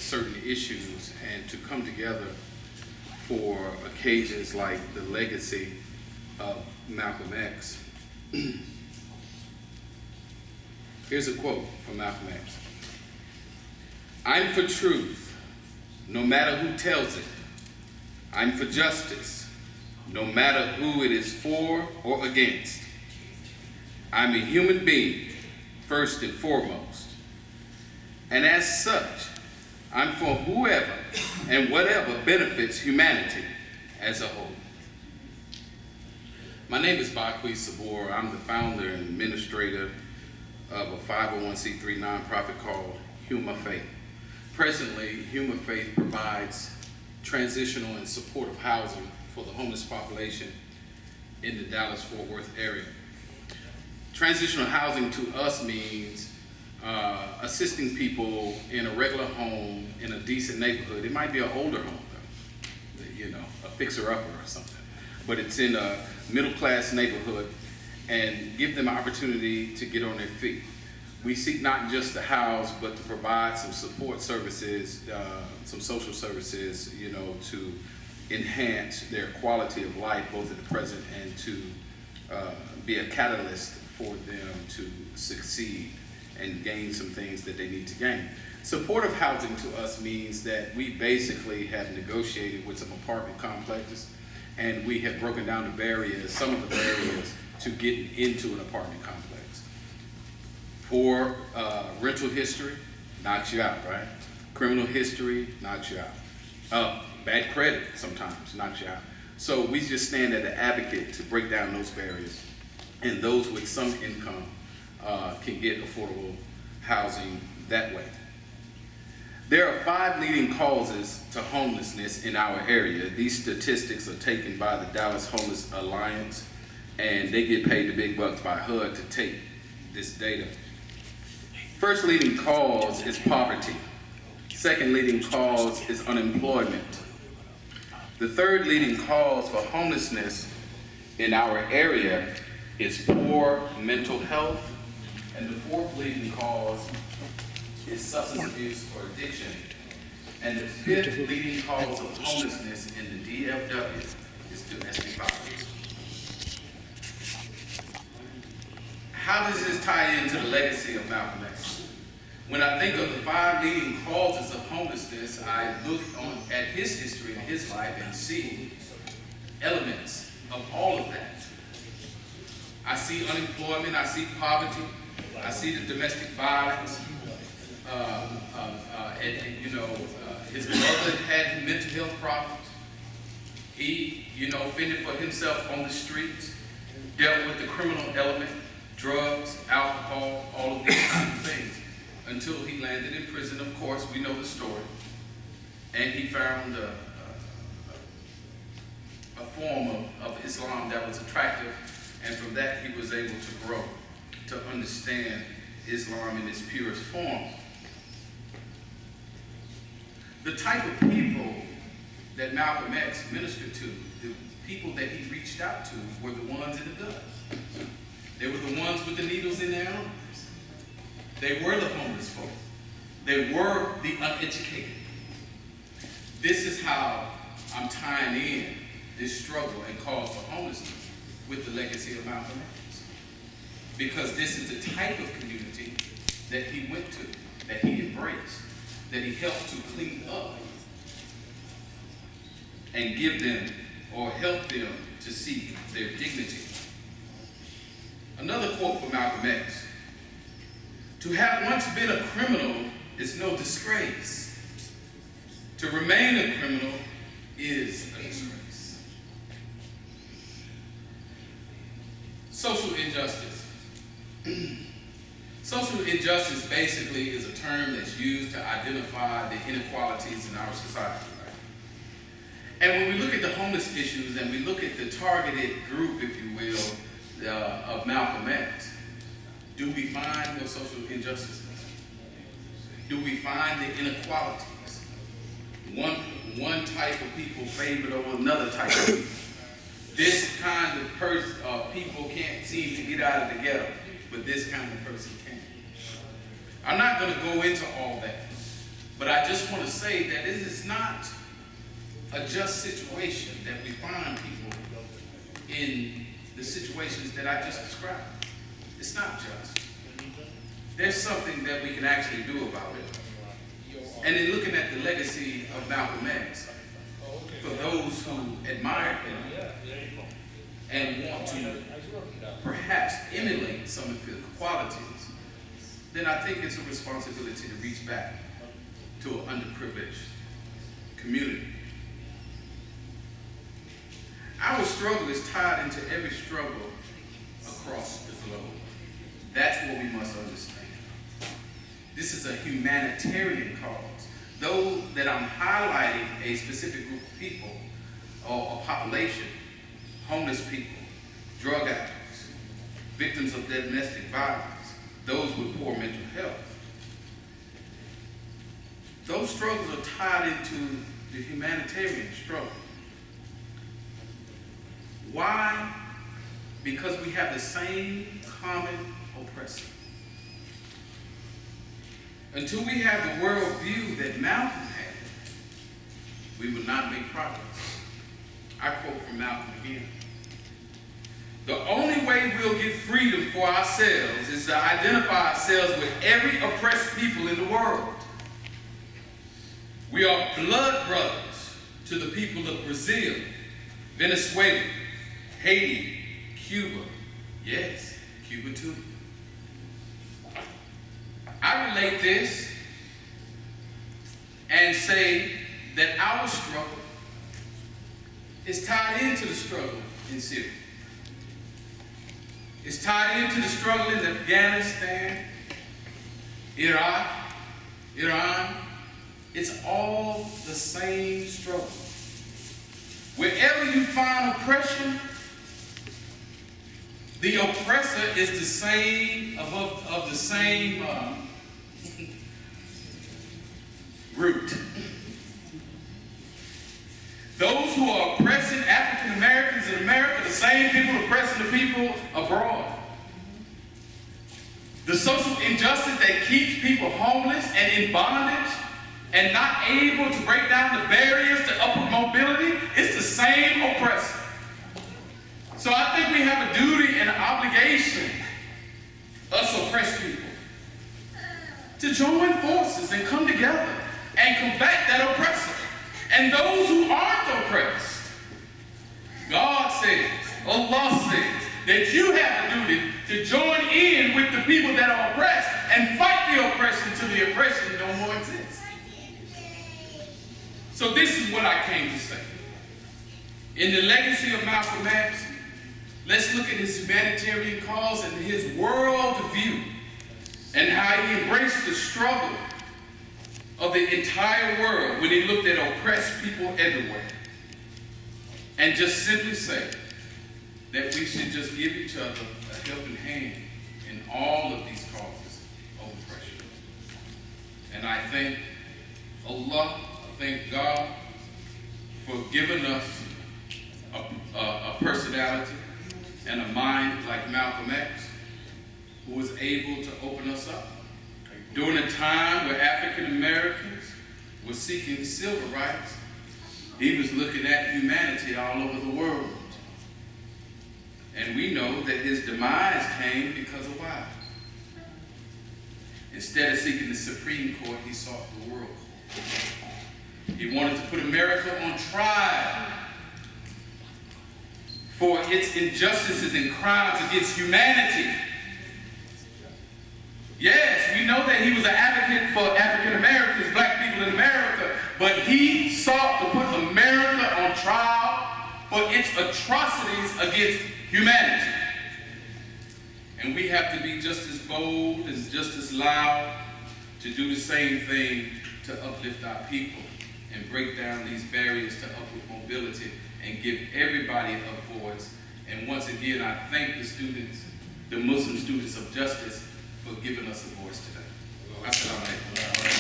certain issues and to come together for occasions like the legacy of Malcolm X. Here's a quote from Malcolm X. "I'm for truth, no matter who tells it. I'm for justice, no matter who it is for or against. I'm a human being, first and foremost. And as such, I'm for whoever and whatever benefits humanity as a whole." My name is Bakwi Sabor. I'm the founder and administrator of a 501c3 nonprofit called Huma Faith. Presently, Huma Faith provides transitional and supportive housing for the homeless population in the Dallas-Fort Worth area. Transitional housing to us means assisting people in a regular home in a decent neighborhood. It might be an older home, though, you know, a fixer-upper or something, but it's in a middle-class neighborhood, and give them an opportunity to get on their feet. We seek not just to house, but to provide some support services, some social services, you know, to enhance their quality of life, both in the present and to be a catalyst for them to succeed and gain some things that they need to gain. Supportive housing to us means that we basically have negotiated with some apartment complexes, and we have broken down the barriers, some of the barriers to getting into an apartment complex. Poor rental history knocks you out, right? Criminal history knocks you out. Bad credit sometimes knocks you out. So we just stand as an advocate to break down those barriers, and those with some income can get affordable housing that way. There are 5 leading causes to homelessness in our area. These statistics are taken by the Dallas Homeless Alliance, and they get paid the big bucks by HUD to take this data. First leading cause is poverty. Second leading cause is unemployment. The third leading cause for homelessness in our area is poor mental health. And the fourth leading cause is substance abuse or addiction. And the fifth leading cause of homelessness in the DFW is domestic violence. How does this tie into the legacy of Malcolm X? When I think of the 5 leading causes of homelessness, I look at his history and his life and see elements of all of that. I see unemployment, I see poverty, I see the domestic violence, his brother had mental health problems. He, fended for himself on the streets, dealt with the criminal element, drugs, alcohol, all of these kinds of things, until he landed in prison. Of course, we know the story. And he found a form of Islam that was attractive, and from that he was able to grow, to understand Islam in its purest form. The type of people that Malcolm X ministered to, the people that he reached out to, were the ones in the guts. They were the ones with the needles in their arms. They were the homeless folk. They were the uneducated. This is how I'm tying in this struggle and cause for homelessness with the legacy of Malcolm X. Because this is the type of community that he went to, that he embraced, that he helped to clean up and give them or help them to seek their dignity. Another quote from Malcolm X: "To have once been a criminal is no disgrace. To remain a criminal is a disgrace." Social injustice. Social injustice basically is a term that's used to identify the inequalities in our society, right? And when we look at the homeless issues and we look at the targeted group, if you will, of Malcolm X, do we find those social injustices? Do we find the inequalities? One type of people favored over another type of people. This kind of people can't seem to get out of the ghetto, but this kind of person can. I'm not going to go into all that, but I just just want to say that this is not a just situation that we find people in the situations that I just described. It's not just. There's something that we can actually do about it. And in looking at the legacy of Malcolm X, for those who admire him and want to perhaps emulate some of his qualities, then I think it's a responsibility to reach back to an underprivileged community. Our struggle is tied into every struggle across the globe. That's what we must understand. This is a humanitarian cause. Though that I'm highlighting a specific group of people or a population, homeless people, drug addicts, victims of domestic violence, those with poor mental health. Those struggles are tied into the humanitarian struggle. Why? Because we have the same common oppressor. Until we have the world view that Malcolm had, we will not make progress. I quote from Malcolm again. The only way we'll get freedom for ourselves is to identify ourselves with every oppressed people in the world. We are blood brothers to the people of Brazil, Venezuela, Haiti, Cuba. Yes, Cuba too. I relate this and say that our struggle is tied into the struggle in Syria. It's tied into the struggle in Afghanistan, Iraq, Iran. It's all the same struggle. Wherever you find oppression, the oppressor is the same of the same root. Those who are oppressing African Americans in America, the same people oppressing the people abroad. The social injustice that keeps people homeless and in bondage and not able to break down the barriers to upward mobility, it's the same oppressor. So I think we have a duty and an obligation, us oppressed people, to join forces and come together and combat that oppressor. And those who aren't oppressed, God says, Allah says, that you have a duty to join in with the people that are oppressed and fight the oppression till the oppression no more exists. So this is what I came to say. In the legacy of Malcolm X, let's look at his humanitarian cause and his world view and how he embraced the struggle of the entire world when he looked at oppressed people everywhere. And just simply say that we should just give each other a helping hand in all of these causes of oppression. And I thank Allah, I thank God for giving us a personality and a mind like Malcolm X, who was able to open us up. During a time where African Americans were seeking civil rights, he was looking at humanity all over the world. And we know that his demise came because of why? Instead of seeking the Supreme Court, he sought the World Court. He wanted to put America on trial for its injustices and crimes against humanity. Yes, we know that he was an advocate for African Americans, black people in America, but he sought to put America on trial for its atrocities against humanity. And we have to be just as bold and just as loud to do the same thing to uplift our people and break down these barriers to upward mobility and give everybody a voice. And once again, I thank the students, the Muslim students of justice, for giving us a voice today. Assalamu alaikum.